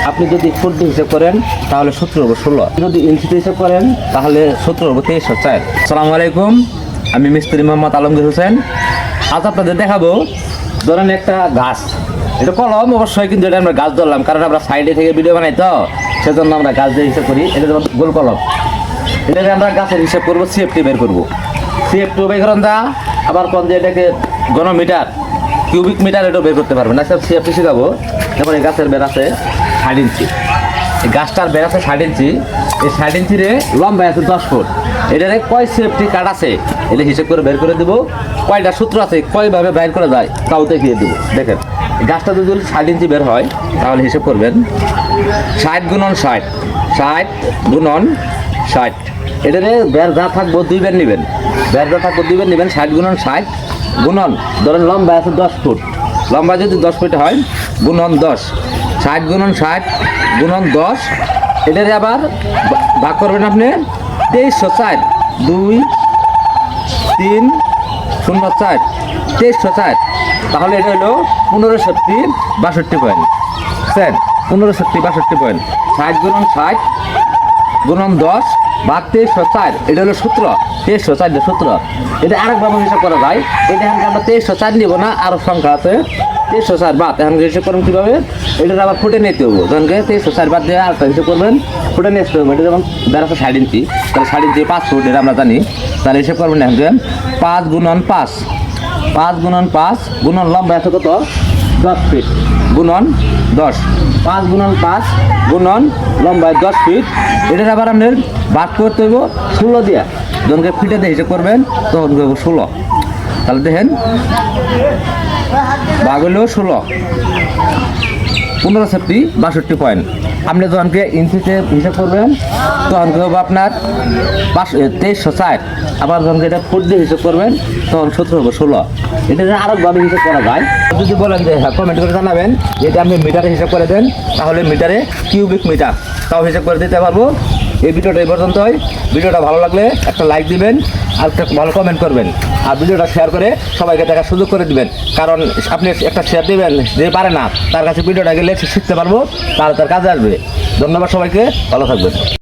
আপনি যদি ফুট দিয়ে হিসাব করেন তাহলে 17/16, যদি ইঞ্চিতে হিসাব করেন তাহলে 17/23/4। আসসালামু আলাইকুম, আমি মিস্ত্রি মোহাম্মদ আলমগীর হোসেন। আজ আপনাদের দেখাবো, ধরেন একটা গাছ, এটা কলম অবশ্যই, কিন্তু এটা আমরা গাছ ধরলাম কারণ আমরা সাইডে থেকে ভিডিও বানাই, তো সেজন্য আমরা গাছ দিয়ে হিসাব করি। এটা যেমন গোল কলম, এটাকে আমরা গাছের হিসাব করবো, সিএফটি বের করবো। সিএফটি বের করেন দা, আবার কোন যে এটাকে ঘনমিটার, কিউবিক মিটার, এটাও বের করতে পারবেন। আচ্ছা, সিএফটি শেখাবো। যেমন এই গাছের বের আছে 60 ইঞ্চি, এই গাছটার বের আছে 60 ইঞ্চি, এই 60 ইঞ্চিরে লম্বা আছে 10 ফুট। এটারে কয় সিএফটি কাট আছে এটা হিসেব করে বের করে দেবো। কয়টা সূত্র আছে, কয়ভাবে বাইর করা যায় তাও দেখিয়ে দেবো। দেখেন, গাছটা যদি 60 ইঞ্চি বের হয় তাহলে হিসেব করবেন 60 গুণন 60, 60 গুণন 60। এটারে বের যা থাকবো 2 বের নেবেন, বের যা থাকবো 2 বের নেবেন। 60 গুণন 60 গুণন, ধরেন লম্বা আছে 10 ফুট, লম্বা যদি 10 ফুট হয় গুণন 10, 60 গুণন 60 গুণন 10। এটারে আবার ভাগ করবেন আপনি 2304, 2 3 0 4, 2304। তাহলে এটা হলো 1562 পয়েন্ট। Sir 1562 point. 60 গুণন 60 গুণন 10 বা 2304, এটা হলো সূত্র। 2304 সূত্র, এটা আরেকভাবে হিসাব করা যায়। এটা এখন আমরা 2304 নিব না, আরও সংখ্যা আছে 2304 বাদ। এখন হিসাব করবেন কীভাবে, এটার আবার ফুটে নিতে হবে। ধরনকে 2304 বাদ দিয়ে আরেকটা হিসাব করবেন, ফুটে নিয়ে আসতে হবে। এটা যেমন বের আছে 60 ইঞ্চি, তাহলে 60 ইঞ্চি 5 ফুট, এটা আমরা জানি। তাহলে হিসাব করবেন এখন 5 গুণন 5, 5 গুণন 5 গুণন লম্বা আছে কত 10 ফিট গুণন 10, 5 গুণন 5 গুণন লম্বায় 10 ফিট। এটার আবার আপনার ভাগ করতে হইব 16 দিয়া। যখনকে ফিটে দিয়ে হিসাব করবেন তখন 16। তাহলে দেখেন, ভাগ হইলেও 16, 1562 পয়েন্ট। আপনি যখনকে ইঞ্চিতে হিসাব করবেন তখন হবে আপনার 2304। আবার যখন এটা ফুট দিয়ে হিসাব করবেন তখন 17/16। এটা আরেকভাবে হিসাব করা যায়। যদি বলেন যে হ্যাঁ, কমেন্ট করে জানাবেন যেটা আপনি মিটারে হিসাব করে দেন, তাহলে মিটারে কিউবিক মিটার তাও হিসাব করে দিতে পারবো। এই ভিডিওটা এই পর্যন্তই। ভিডিওটা ভালো লাগলে একটা লাইক দিবেন আর একটা ভালো কমেন্ট করবেন, আর ভিডিওটা শেয়ার করে সবাইকে দেখার সুযোগ করে দিবেন। কারণ আপনি একটা শেয়ার দিবেন, যে পারে না তার কাছে ভিডিওটা গেলে শিখতে পারবো, তার কাজে আসবে। ধন্যবাদ সবাইকে, ভালো থাকবেন।